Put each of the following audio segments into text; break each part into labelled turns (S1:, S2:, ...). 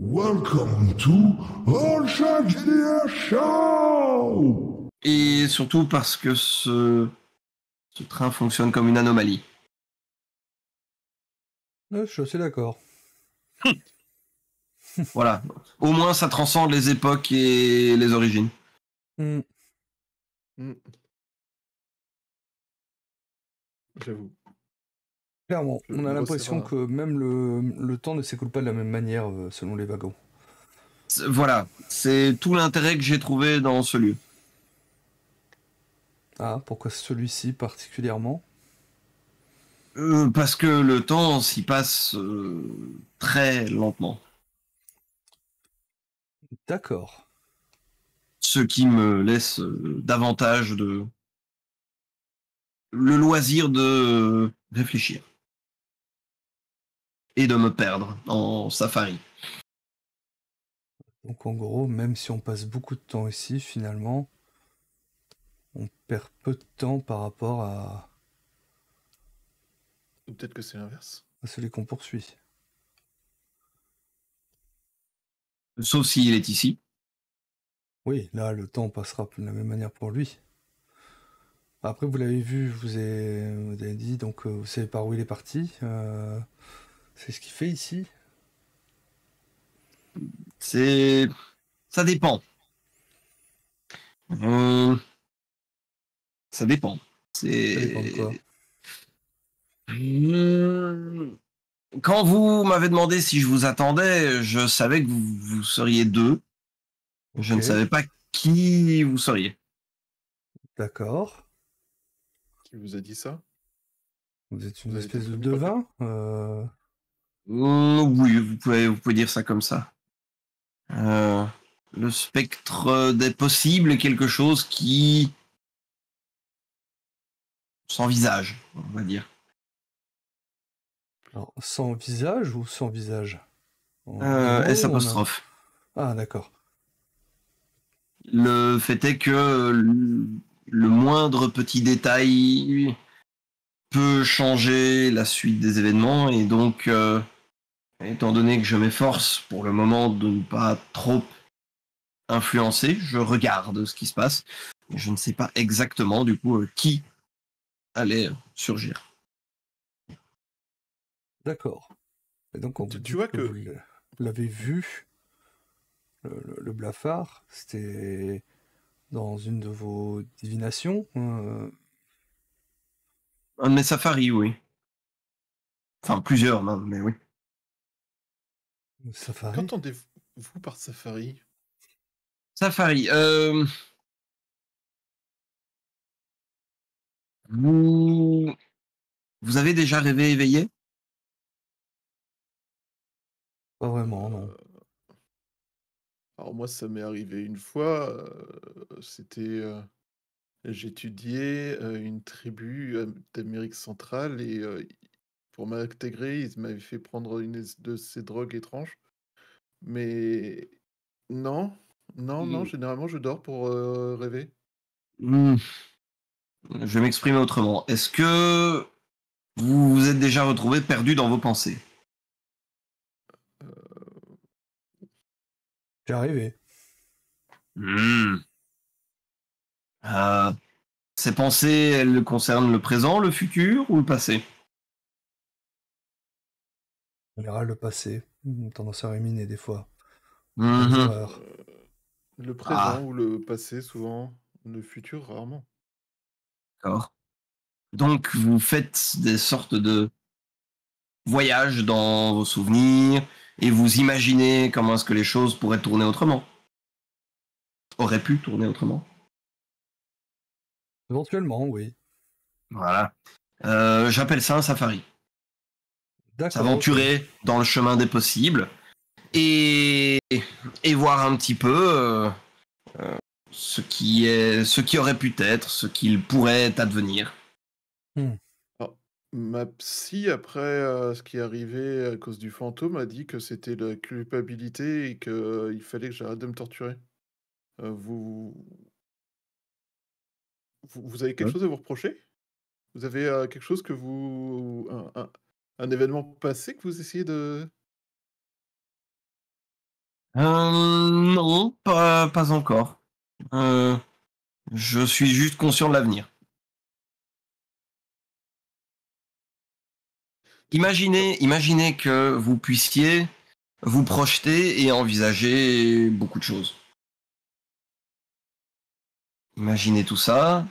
S1: Welcome to All Shakespeare Show!
S2: Et surtout parce que ce train fonctionne comme une anomalie.
S3: Ouais, je suis assez d'accord.
S2: Voilà. Au moins, ça transcende les époques et les origines.
S3: Hmm.
S4: J'avoue.
S3: Clairement,
S4: Je
S3: on a
S4: me
S3: l'impression
S4: resserre
S3: que même le temps ne s'écoule pas de la même manière selon les wagons.
S2: Voilà. C'est tout l'intérêt que j'ai trouvé dans ce lieu.
S3: Ah, pourquoi celui-ci particulièrement?
S2: Parce que le temps s'y passe très lentement.
S3: D'accord.
S2: Ce qui me laisse davantage le loisir de réfléchir. Et de me perdre en safari.
S3: Donc en gros, même si on passe beaucoup de temps ici, finalement, on perd peu de temps par rapport à
S4: Ou peut-être que c'est l'inverse.
S3: celui qu'on poursuit.
S2: Sauf s'il est ici.
S3: Oui, là, le temps passera de la même manière pour lui. Après, vous l'avez vu, vous avez dit, donc vous savez par où il est parti. C'est ce qu'il fait ici.
S2: Ça dépend. Ça dépend.
S3: Ça dépend de quoi.
S2: Quand vous m'avez demandé si je vous attendais, je savais que vous seriez deux. Je ne
S3: Ok.
S2: savais pas qui vous seriez.
S3: D'accord.
S4: Qui vous a dit ça?
S3: Vous êtes une
S4: Vous avez été
S3: espèce de
S4: prévenu par
S3: devin
S2: Oui, vous pouvez dire ça comme ça. Le spectre des possibles est quelque chose qui sans visage, on va dire.
S3: Alors, sans visage ou sans visage? En deux
S2: S
S3: mots ou en un?
S2: apostrophe.
S3: Ah, d'accord.
S2: Le fait est que le moindre petit détail peut changer la suite des événements et donc, étant donné que je m'efforce pour le moment de ne pas trop influencer, je regarde ce qui se passe. Je ne sais pas exactement du coup qui allait surgir.
S3: D'accord. Et donc, quand vous
S4: Tu
S3: dites
S4: vois
S3: que
S4: que...
S3: vous l'avez vu, le blafard, c'était dans une de vos divinations
S2: Un de mes safaris, oui. Enfin, plusieurs même, mais oui.
S3: safari?
S4: Qu'entendez-vous par safari?
S2: Safari. Vous... vous avez déjà rêvé éveillé?
S3: Pas vraiment, non.
S4: Alors moi, ça m'est arrivé une fois. C'était... J'étudiais une tribu d'Amérique centrale et pour m'intégrer, ils m'avaient fait prendre une de ces drogues étranges. Mais non, non,
S2: Hmm.
S4: généralement je dors pour rêver.
S2: Hmm. Je vais m'exprimer autrement. Est-ce que vous vous êtes déjà retrouvé perdu dans vos pensées?
S4: Euh,
S3: C'est arrivé.
S2: Hmm. Euh, Ces pensées, elles concernent le présent, le futur ou le passé?
S3: On ira le passé. Tendance à ruminer des fois. Dans les
S2: Mhm.
S3: erreurs.
S4: le présent
S2: Ah,
S4: ou le passé, souvent. Le futur, rarement.
S2: d'accord. Donc, vous faites des sortes de voyages dans vos souvenirs et vous imaginez comment est-ce que les choses pourraient tourner autrement. Auraient pu tourner autrement.
S3: Éventuellement, oui.
S2: Voilà. J'appelle ça un safari.
S3: D'accord, ok.
S2: S'aventurer dans le chemin des possibles et, et voir un petit peu ce qui aurait pu être, ce qu'il pourrait advenir.
S3: Hmm.
S4: Alors, ma psy, après ce qui est arrivé à cause du fantôme, a dit que c'était la culpabilité et qu'il fallait que j'arrête de me torturer. Euh, vous... vous avez quelque
S2: Ouais.
S4: chose à vous reprocher? Vous avez quelque chose que vous... un événement passé que vous essayez de...
S2: Non, pas encore. Je suis juste conscient de l'avenir. Imaginez que vous puissiez vous projeter et envisager beaucoup de choses. Imaginez tout ça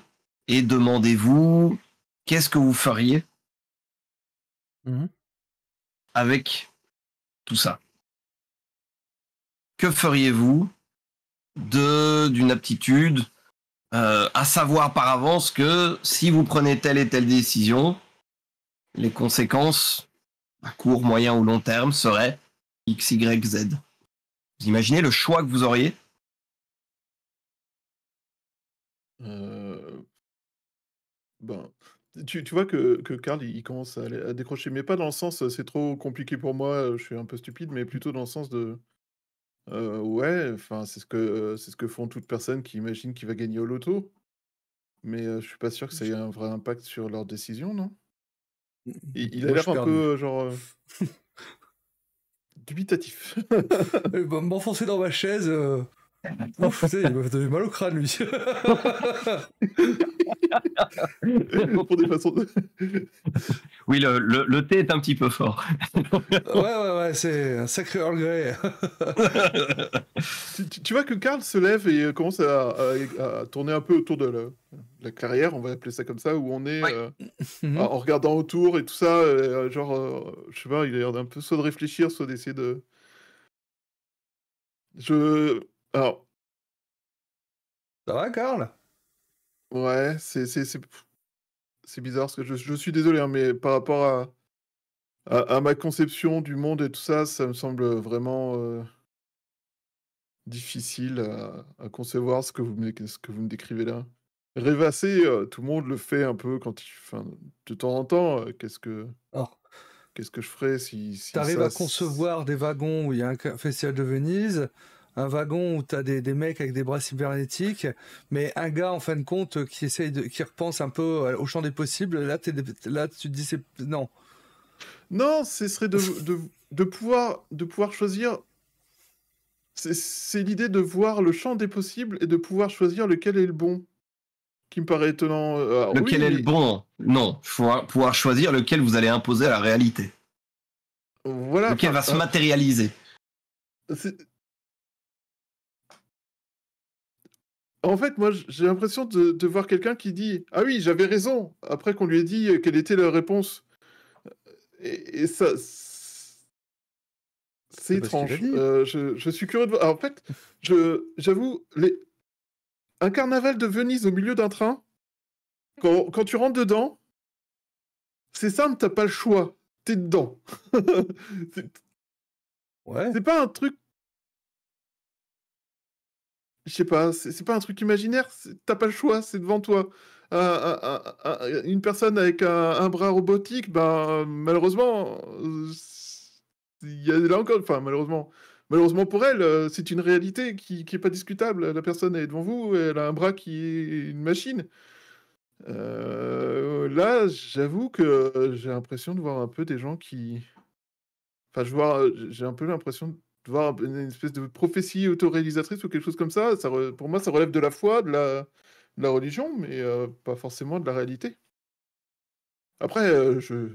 S2: et demandez-vous qu'est-ce que vous feriez avec tout ça. Que feriez-vous d'une aptitude à savoir par avance que si vous prenez telle et telle décision, les conséquences à court, moyen ou long terme seraient X, Y, Z. Vous imaginez le choix que vous auriez?
S4: Ben, tu vois que Karl, il commence à décrocher, mais pas dans le sens, c'est trop compliqué pour moi, je suis un peu stupide, mais plutôt dans le sens de, ouais, enfin, c'est ce que font toute personne qui imagine qu'il va gagner au loto, mais je suis pas sûr que ça ait un vrai impact sur leurs décisions, non? Il a
S3: Moi, je
S4: l'air
S3: suis
S4: un
S3: perdu.
S4: peu, dubitatif.
S3: M'enfoncer dans ma chaise. Ouf, tu sais, il m'a donné mal au crâne, lui.
S4: Pour des façons de...
S2: Oui, le thé est un petit peu fort.
S3: Ouais, c'est un sacré Earl Grey.
S4: Tu vois que Karl se lève et commence à tourner un peu autour de la clairière, on va appeler ça comme ça, où on est,
S2: Oui.
S4: en regardant autour et tout ça, je sais pas, il a l'air d'un peu soit de réfléchir, soit d'essayer de... Alors,
S3: Ça va, Karl?
S4: ouais, c'est bizarre, parce que je suis désolé, hein, mais par rapport à ma conception du monde et tout ça, ça me semble vraiment difficile à concevoir ce que vous me décrivez là. Rêvasser, tout le monde le fait un peu enfin, de temps en temps.
S3: Alors,
S4: Qu'est-ce que je ferais si
S3: t'arrives
S4: ça...
S3: à concevoir des wagons où il y a un festival de Venise, un wagon où t'as des mecs avec des bras cybernétiques, mais un gars, en fin de compte, qui repense un peu au champ des possibles, là, là tu te dis, non.
S4: Non, ce serait de pouvoir choisir. C'est l'idée de voir le champ des possibles et de pouvoir choisir lequel est le bon, qui me paraît étonnant. Alors,
S2: Lequel
S4: oui,
S2: est le
S4: mais
S2: bon? Non, il faut pouvoir choisir lequel vous allez imposer à la réalité.
S4: voilà.
S2: Lequel va se matérialiser.
S4: C'est- En fait, moi, j'ai l'impression de voir quelqu'un qui dit « Ah oui, j'avais raison !» après qu'on lui ait dit quelle était la réponse. Et ça, c'est
S3: C'est pas ce qu'il a
S4: étrange.
S3: dit.
S4: Je suis curieux de voir. Alors, en fait, j'avoue, un carnaval de Venise au milieu d'un train, quand tu rentres dedans, c'est simple, t'as pas le choix. T'es dedans.
S3: Ouais.
S4: C'est pas un truc... Je sais pas, c'est pas un truc imaginaire, t'as pas le choix, c'est devant toi. Une personne avec un bras robotique, ben malheureusement, il y a là encore, enfin malheureusement pour elle, c'est une réalité qui est pas discutable. La personne est devant vous, elle a un bras qui est une machine. Là, j'avoue que j'ai l'impression de voir un peu des gens qui... Enfin, j'ai un peu l'impression de voir une espèce de prophétie autoréalisatrice ou quelque chose comme ça. Pour moi, ça relève de la foi, de la religion, mais pas forcément de la réalité. Après, je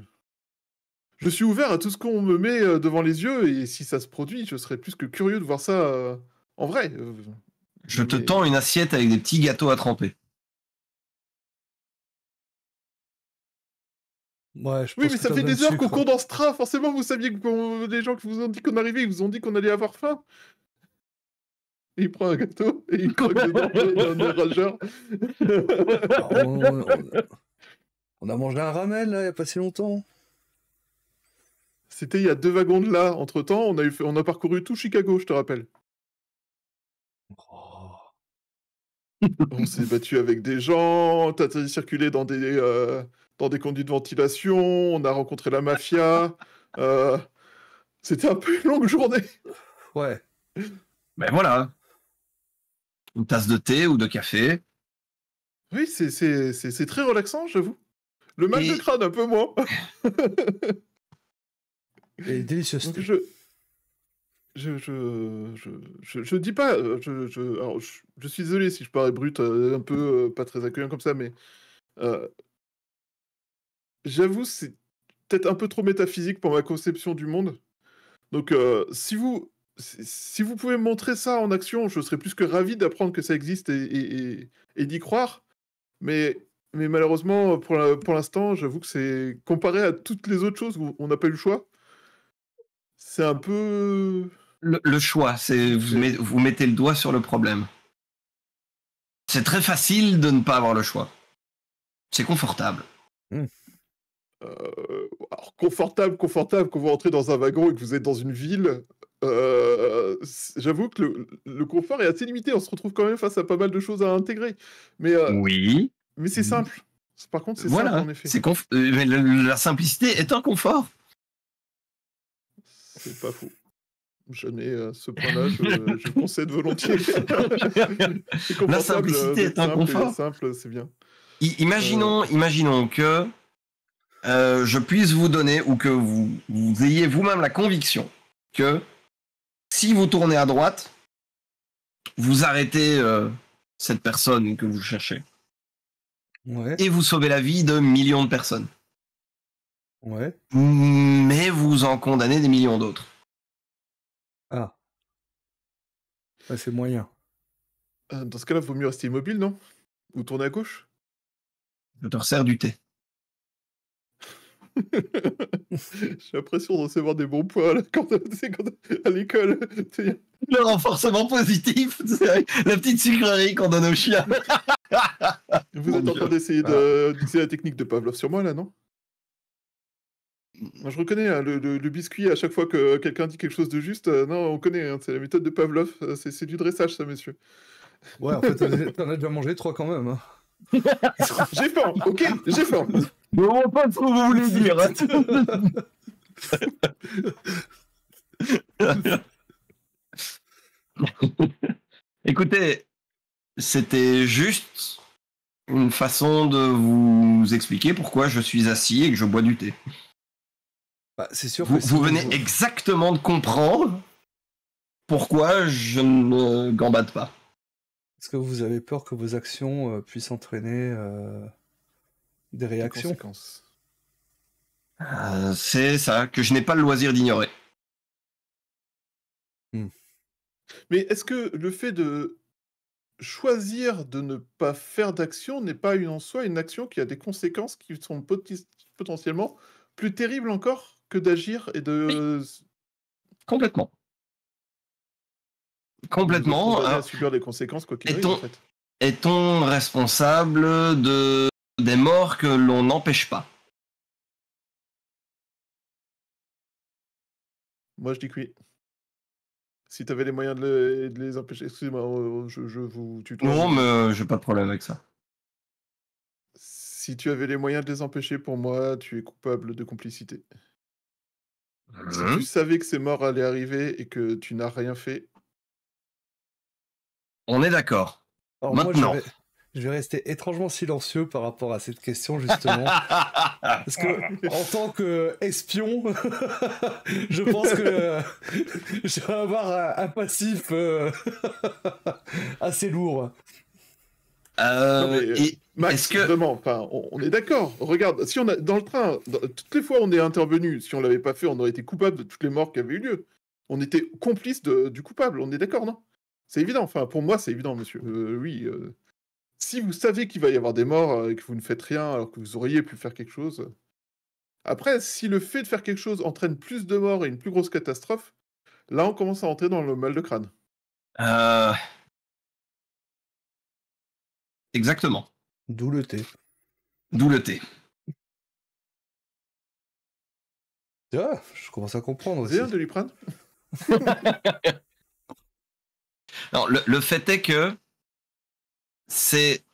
S4: suis ouvert à tout ce qu'on me met devant les yeux, et si ça se produit, je serais plus que curieux de voir ça en vrai.
S2: Je te
S4: Mais-
S2: tends une assiette avec des petits gâteaux à tremper.
S3: Ouais, je
S4: Oui,
S3: pense
S4: mais
S3: que
S4: ça
S3: t'as
S4: fait
S3: besoin de
S4: des heures qu'on
S3: sucre.
S4: court dans ce train. Forcément, vous saviez que les gens qui vous ont dit qu'on arrivait, ils vous ont dit qu'on allait avoir faim. Et il prend un gâteau et il croque dedans d'un air rageur.
S3: Alors, on a mangé un ramen, là, il y a pas si longtemps.
S4: C'était il y a 2 wagons de là. Entre-temps, on a parcouru tout Chicago, je te rappelle.
S3: Oh.
S4: On s'est battu avec des gens, t'as circulé dans des conduits de ventilation, on a rencontré la mafia. euh, C'était un peu une longue journée.
S3: Ouais.
S2: Ben voilà. Une tasse de thé ou de café.
S4: Oui, c'est très relaxant, j'avoue. Le mal de
S2: Et
S4: crâne, un peu moins.
S3: Et délicieuse.
S4: Donc je dis pas, alors je suis désolé si je parais brut, un peu, pas très accueillant comme ça, mais heu, j'avoue, c'est peut-être un peu trop métaphysique pour ma conception du monde. Donc si vous pouvez me montrer ça en action, je serais plus que ravi d'apprendre que ça existe et d'y croire. Mais malheureusement, pour l'instant, j'avoue que c'est comparé à toutes les autres choses où on n'a pas eu le choix, c'est un peu
S2: Le choix, c'est
S4: c'est
S2: vous mettez le doigt sur le problème. C'est très facile de ne pas avoir le choix. C'est confortable.
S4: alors confortable, quand vous rentrez dans un wagon et que vous êtes dans une ville, j'avoue que le confort est assez limité. On se retrouve quand même face à pas mal de choses à intégrer. Mais,
S2: Oui.
S4: mais c'est simple. Par contre, c'est simple
S2: Voilà.
S4: en effet.
S2: Mais la simplicité est un confort.
S4: C'est pas faux. Jamais à ce point-là, je concède volontiers. C'est
S2: La
S4: confortable
S2: simplicité est
S4: d'être
S2: un
S4: simple et
S2: confort.
S4: simple, c'est bien.
S2: Imaginons que je puisse vous donner ou que vous ayez vous-même la conviction que si vous tournez à droite, vous arrêtez cette personne que vous cherchez
S3: Ouais,
S2: et vous sauvez la vie de millions de personnes.
S3: ouais.
S2: Mais vous en condamnez des millions d'autres.
S3: Ah. Ouais, c'est moyen.
S4: Dans ce cas-là, vaut mieux rester immobile, non? Ou tourner à gauche?
S2: Je te resserre du thé.
S4: J'ai l'impression de recevoir des bons points là, à l'école.
S2: Le renforcement positif, c'est la petite sucrerie qu'on donne aux chiens.
S4: Vous êtes en train d'essayer d'utiliser la technique de Pavlov sur moi là, non? Moi, je reconnais hein, le biscuit à chaque fois que quelqu'un dit quelque chose de juste. Non, on connaît, hein, c'est la méthode de Pavlov. C'est du dressage, ça, monsieur.
S3: Ouais, en fait, t'en as déjà mangé 3 quand même. Hein.
S4: J'ai faim, ok, j'ai faim.
S2: Je ne vois pas ce que vous voulez dire. Écoutez, c'était juste une façon de vous expliquer pourquoi je suis assis et que je bois du thé.
S3: Bah, c'est sûr
S2: Vous,
S3: que si
S2: vous venez exactement de comprendre pourquoi je ne gambade pas.
S3: Est-ce que vous avez peur que vos actions puissent entraîner des réactions?
S4: Conséquences.
S2: C'est ça, que je n'ai pas le loisir d'ignorer.
S4: Mais est-ce que le fait de choisir de ne pas faire d'action n'est pas en soi une action qui a des conséquences qui sont potentiellement plus terribles encore que d'agir et de...
S2: Complètement.
S4: Vous êtes
S2: Complètement.
S4: condamné à subir les conséquences quoi qu'il arrive, en fait.
S2: Est-on responsable des morts que l'on n'empêche pas?
S4: Moi, je dis que oui. Si tu avais les moyens de les empêcher... Excusez-moi, je vous tutoie.
S2: Non, mais j'ai pas de problème avec ça.
S4: Si tu avais les moyens de les empêcher, pour moi, tu es coupable de complicité. Si tu savais que ces morts allaient arriver et que tu n'as rien fait...
S2: On est d'accord.
S3: Alors
S2: Maintenant.
S3: moi, je vais rester étrangement silencieux par rapport à cette question, justement. Parce que, en tant qu'espion, je pense que je vais avoir un passif assez lourd.
S4: Non, mais, Max,
S2: est-ce que...
S4: vraiment, enfin, on est d'accord. Regarde, si on a dans le train, toutes les fois où on est intervenu, si on l'avait pas fait, on aurait été coupable de toutes les morts qui avaient eu lieu. On était complice du coupable, on est d'accord, non? C'est évident. Enfin, pour moi, c'est évident, monsieur. Oui. Si vous savez qu'il va y avoir des morts et que vous ne faites rien alors que vous auriez pu faire quelque chose. Après, si le fait de faire quelque chose entraîne plus de morts et une plus grosse catastrophe, là, on commence à entrer dans le mal de crâne.
S2: Exactement.
S3: D'où le thé.
S2: D'où le thé.
S3: Ah, je commence à comprendre
S4: Vous avez
S3: aussi.
S4: un Doliprane?
S2: Non, le fait est que c'est...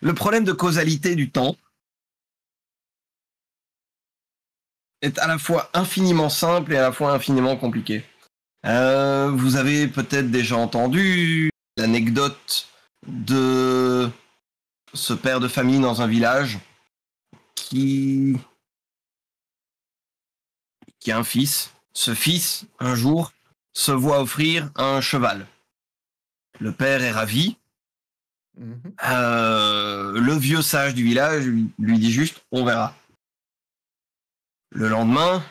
S2: Le problème de causalité du temps est à la fois infiniment simple et à la fois infiniment compliqué. Vous avez peut-être déjà entendu l'anecdote de ce père de famille dans un village qui qui a un fils. Ce fils, un jour, se voit offrir un cheval. Le père est ravi.
S4: Mhm.
S2: Le vieux sage du village lui dit juste « on verra ». Le lendemain,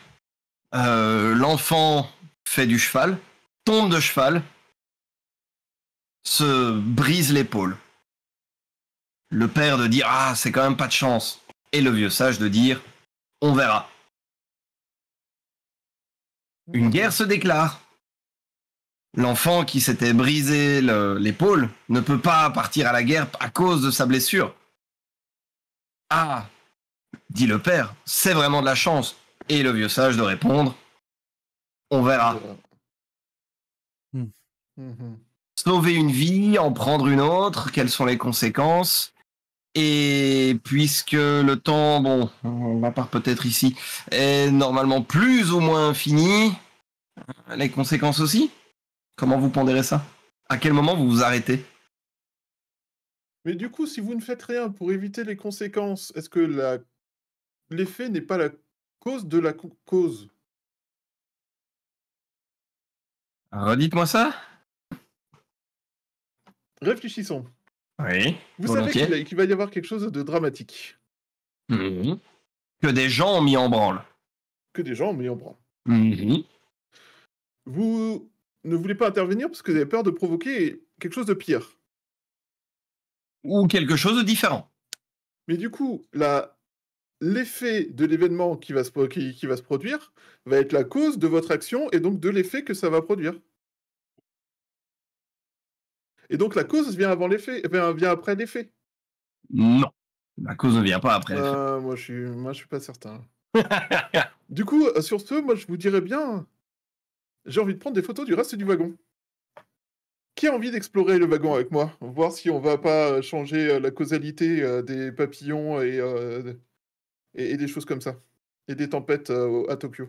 S2: l'enfant fait du cheval, tombe de cheval, se brise l'épaule. Le père de dire « ah, c'est quand même pas de chance ». Et le vieux sage de dire « on verra ». Une guerre se déclare. L'enfant qui s'était brisé l'épaule ne peut pas partir à la guerre à cause de sa blessure. Ah, dit le père, c'est vraiment de la chance. Et le vieux sage de répondre, on verra.
S4: Mhm.
S2: Sauver une vie, en prendre une autre, quelles sont les conséquences? Et puisque le temps, bon, à part peut-être ici, est normalement plus ou moins fini, les conséquences aussi? Comment vous pondérez ça? À quel moment vous vous arrêtez?
S4: Mais du coup, si vous ne faites rien pour éviter les conséquences, est-ce que l'effet n'est pas la cause de la cause?
S2: Redites-moi ça?
S4: Réfléchissons.
S2: Oui,
S4: Vous savez
S2: volontiers.
S4: qu'il va y avoir quelque chose de dramatique,
S2: Mhm. Que des gens ont mis en branle.
S4: que des gens ont mis en branle.
S2: Mhm.
S4: Vous ne voulez pas intervenir parce que vous avez peur de provoquer quelque chose de pire.
S2: Ou quelque chose de différent.
S4: Mais du coup, l'effet de l'événement qui va se produire va être la cause de votre action et donc de l'effet que ça va produire. Et donc la cause vient avant l'effet, vient après l'effet.
S2: Non. La cause ne vient pas après l'effet.
S4: Moi, je suis pas certain. Du coup, sur ce, moi, je vous dirais bien, j'ai envie de prendre des photos du reste du wagon. Qui a envie d'explorer le wagon avec moi? Voir si on va pas changer la causalité des papillons et des choses comme ça. Et des tempêtes à Tokyo.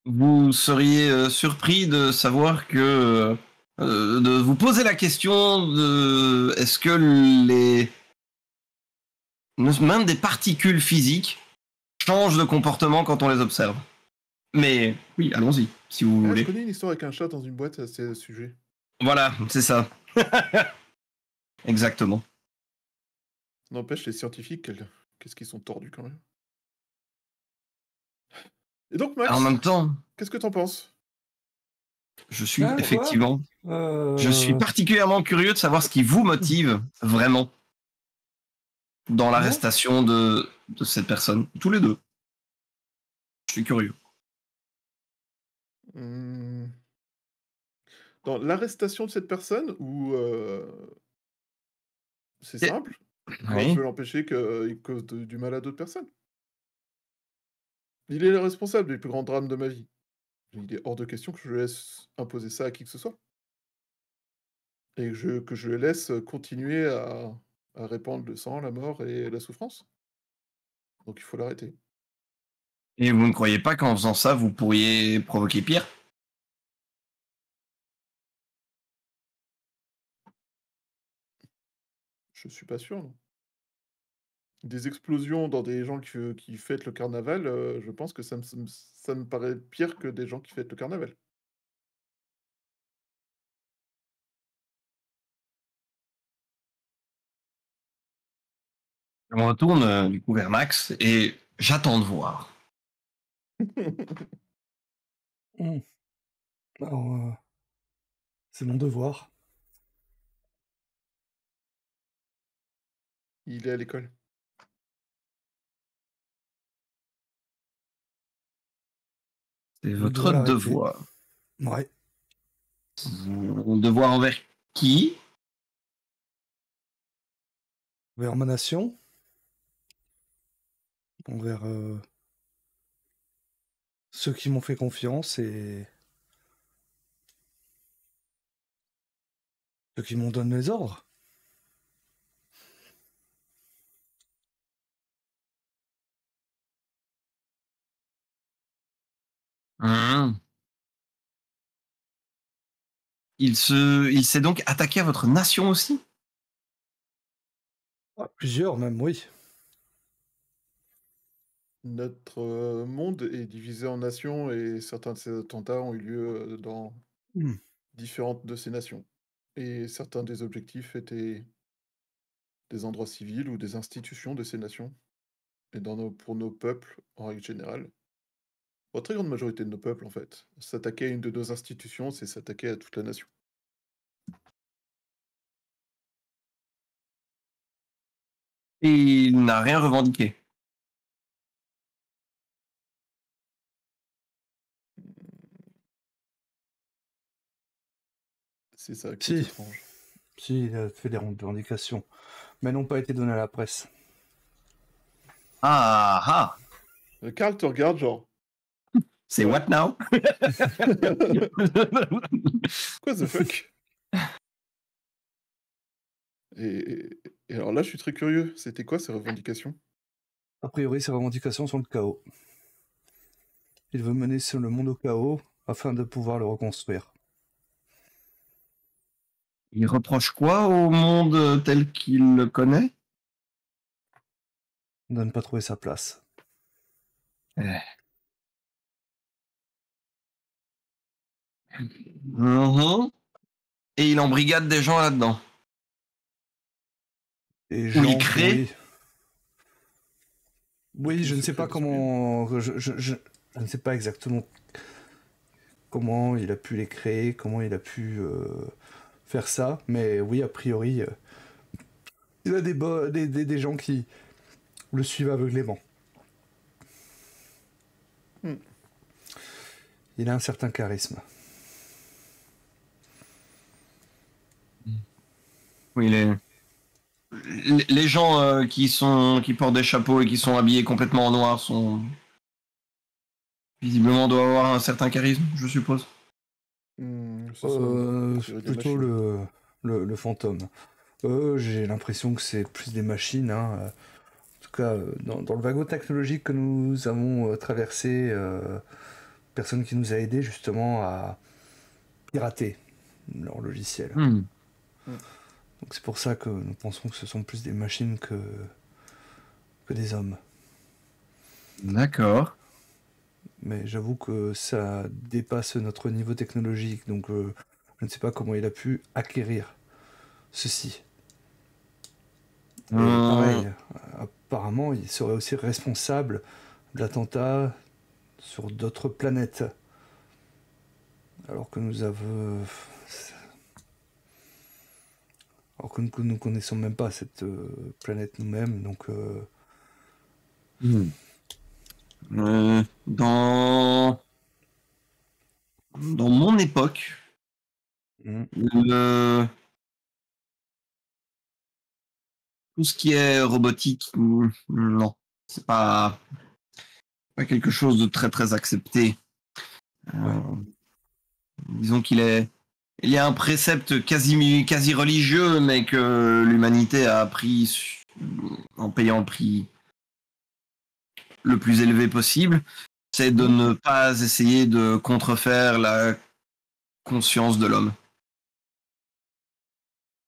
S2: Vous seriez surpris de savoir que de vous poser la question de est-ce que même des particules physiques changent de comportement quand on les observe. Mais oui, allons-y, si vous
S4: Je
S2: voulez.
S4: connais une histoire avec un chat dans une boîte à ce sujet.
S2: Voilà, c'est ça. Exactement.
S4: N'empêche, les scientifiques, qu'est-ce qu'ils sont tordus quand même. Et donc, Max,
S2: En même temps,
S4: qu'est-ce que t'en penses?
S2: je suis
S3: Ah, quoi
S2: effectivement, je suis particulièrement curieux de savoir ce qui vous motive vraiment dans l'arrestation de cette personne. Tous les deux. Je suis curieux.
S4: Dans l'arrestation de cette personne, ou c'est
S2: Et-
S4: simple. Moi, je
S2: Oui.
S4: veux l'empêcher qu'il cause du mal à d'autres personnes. Il est le responsable des plus grands drames de ma vie. Il est hors de question que je le laisse imposer ça à qui que ce soit. Et que je le laisse continuer à répandre le sang, la mort et la souffrance. Donc il faut l'arrêter.
S2: Et vous ne croyez pas qu'en faisant ça, vous pourriez provoquer pire?
S4: Je suis pas sûr, non. Des explosions dans des gens qui fêtent le carnaval, je pense que ça me paraît pire que des gens qui fêtent le carnaval.
S2: On retourne du coup vers Max et j'attends de voir.
S3: Alors, c'est mon devoir.
S4: Il est à l'école.
S2: C'est
S3: Je
S2: votre
S3: dois l'arrêter.
S2: devoir.
S3: Ouais.
S2: Devoir envers qui?
S3: Envers ma nation. Envers ceux qui m'ont fait confiance et ceux qui m'ont donné les ordres.
S2: Hum. Il s'est donc attaqué à votre nation aussi?
S3: Plusieurs même, oui.
S4: Notre monde est divisé en nations et certains de ces attentats ont eu lieu dans
S3: Hmm.
S4: différentes de ces nations. Et certains des objectifs étaient des endroits civils ou des institutions de ces nations. Et pour nos peuples, en règle générale, pour la très grande majorité de nos peuples, en fait, s'attaquer à une de nos institutions, c'est s'attaquer à toute la nation.
S2: Et il n'a rien revendiqué.
S4: C'est ça qui est
S3: Si,
S4: étrange.
S3: si, il a fait des revendications, mais n'ont pas été données à la presse.
S2: Ah ah,
S4: Karl te regarde genre,
S2: c'est
S4: Ouais.
S2: what now?
S4: quoi the fuck? Et, et alors là, je suis très curieux. C'était quoi ces revendications?
S3: A priori, ces revendications sont le chaos. Il veut mener le monde au chaos afin de pouvoir le reconstruire.
S2: Il reproche quoi au monde tel qu'il le connaît?
S3: De ne pas trouver sa place.
S2: Mhm. Et il embrigade des gens là-dedans.
S3: Et
S2: Ou il
S3: Jean,
S2: crée.
S3: oui. Oui, je ne
S4: se
S3: sais
S4: crée
S3: pas
S4: des
S3: comment. Je ne sais pas exactement comment il a pu les créer, comment il a pu faire ça, mais oui, a priori, il a des gens qui le suivent aveuglément.
S4: Hmm.
S3: Il a un certain charisme.
S2: Oui, les gens qui portent des chapeaux et qui sont habillés complètement en noir sont visiblement doivent avoir un certain charisme, je suppose.
S4: Ce sont a priori des
S3: Plutôt
S4: machines.
S3: le fantôme. J'ai l'impression que c'est plus des machines. Hein. En tout cas, dans le wagon technologique que nous avons traversé, personne qui nous a aidé justement à pirater leur logiciel.
S2: Hmm.
S3: Donc c'est pour ça que nous pensons que ce sont plus des machines que des hommes.
S2: D'accord.
S3: Mais j'avoue que ça dépasse notre niveau technologique, donc je ne sais pas comment il a pu acquérir ceci. Et pareil, apparemment, il serait aussi responsable de l'attentat sur d'autres planètes. Alors que nous avons... Alors que nous ne connaissons même pas cette planète nous-mêmes, donc...
S2: Dans mon époque, tout ce qui est robotique, non, c'est pas quelque chose de très très accepté. Disons il y a un précepte quasi religieux, mais que l'humanité a appris en payant le prix le plus élevé possible, c'est de ne pas essayer de contrefaire la conscience de l'homme.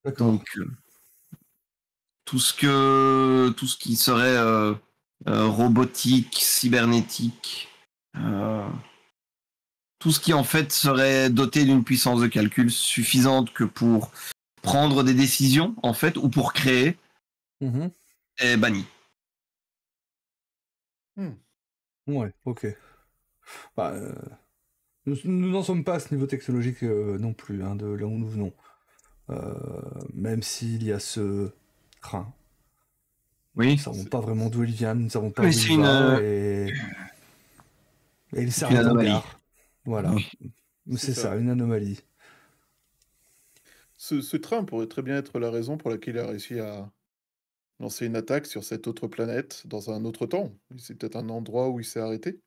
S3: D'accord.
S2: Donc, tout ce qui serait robotique, cybernétique, tout ce qui en fait serait doté d'une puissance de calcul suffisante que pour prendre des décisions en fait ou pour créer est banni.
S3: Ouais, ok. Bah, nous n'en sommes pas à ce niveau technologique non plus, hein, de là où nous venons. Même s'il y a ce train.
S2: Oui.
S3: Nous ne savons pas vraiment d'où il vient, nous ne savons pas où
S2: Mais
S3: il
S2: c'est
S3: va, et il s'arrête en gare. Voilà.
S2: Oui.
S3: C'est ça, une anomalie.
S4: Ce train pourrait très bien être la raison pour laquelle il a réussi à lancer une attaque sur cette autre planète dans un autre temps. C'est peut-être un endroit où il s'est arrêté.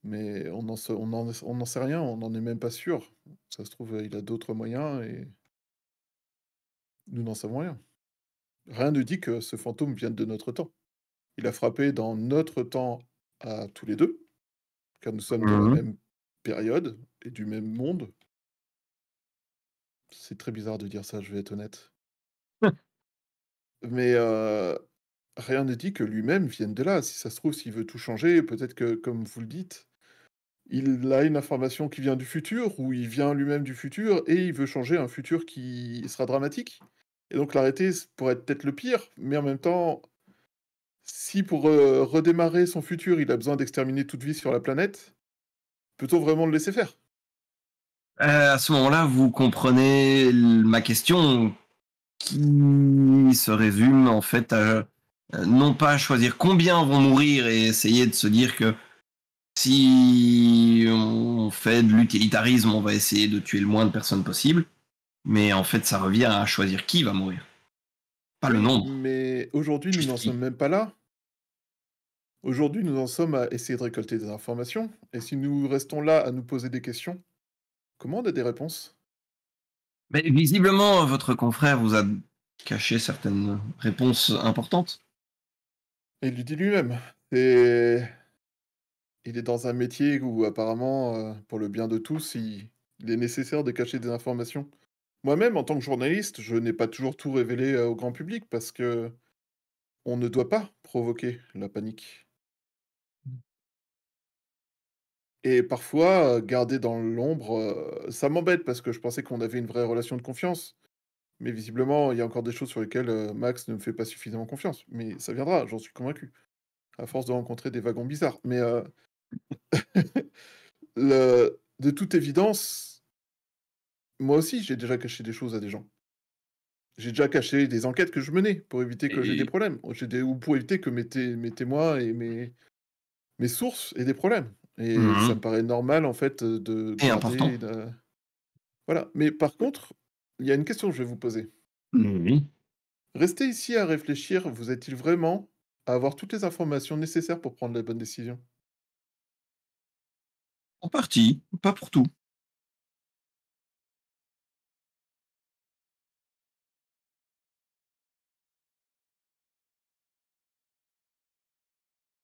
S4: Mais on n'en sait rien, on n'en est même pas sûr. Ça se trouve, il a d'autres moyens et nous n'en savons rien. Rien ne dit que ce fantôme vienne de notre temps. Il a frappé dans notre temps à tous les deux, car nous sommes de la même période et du même monde. C'est très bizarre de dire ça, je vais être honnête. Mais rien ne dit que lui-même vienne de là. Si ça se trouve, s'il veut tout changer, peut-être que, comme vous le dites, il a une information qui vient du futur, ou il vient lui-même du futur, et il veut changer un futur qui sera dramatique. Et donc l'arrêter pourrait être peut-être le pire, mais en même temps, si pour redémarrer son futur, il a besoin d'exterminer toute vie sur la planète, peut-on vraiment le laisser faire?
S2: À ce moment-là, vous comprenez ma question qui se résume en fait à non pas choisir combien vont mourir et essayer de se dire que si on fait de l'utilitarisme, on va essayer de tuer le moins de personnes possible, mais en fait, ça revient à choisir qui va mourir, pas le
S4: Oui,
S2: nombre,
S4: mais aujourd'hui, nous
S2: juste
S4: n'en
S2: qui.
S4: sommes même pas là. Aujourd'hui, nous en sommes à essayer de récolter des informations, et si nous restons là à nous poser des questions, comment on a des réponses?
S2: Mais visiblement, votre confrère vous a caché certaines réponses importantes.
S4: Et il lui dit lui-même. Et il est dans un métier où apparemment, pour le bien de tous, il est nécessaire de cacher des informations. Moi-même, en tant que journaliste, je n'ai pas toujours tout révélé, au grand public parce que on ne doit pas provoquer la panique. Et parfois, garder dans l'ombre, ça m'embête parce que je pensais qu'on avait une vraie relation de confiance. Mais visiblement, il y a encore des choses sur lesquelles, Max ne me fait pas suffisamment confiance. Mais ça viendra, j'en suis convaincu, à force de rencontrer des wagons bizarres. Mais, de toute évidence, moi aussi, j'ai déjà caché des choses à des gens. J'ai déjà caché des enquêtes que je menais pour éviter que j'ai des
S2: Et,
S4: problèmes. Ou pour éviter que mes témoins et mes sources aient des problèmes. Et ça
S2: Mhm.
S4: me paraît normal, en fait, de
S2: Et important.
S4: garder voilà. Mais par contre, il y a une question que je vais vous poser.
S2: Oui.
S4: Rester ici à réfléchir, vous est-il vraiment à avoir toutes les informations nécessaires pour prendre la bonne décision?
S2: En partie, pas pour tout.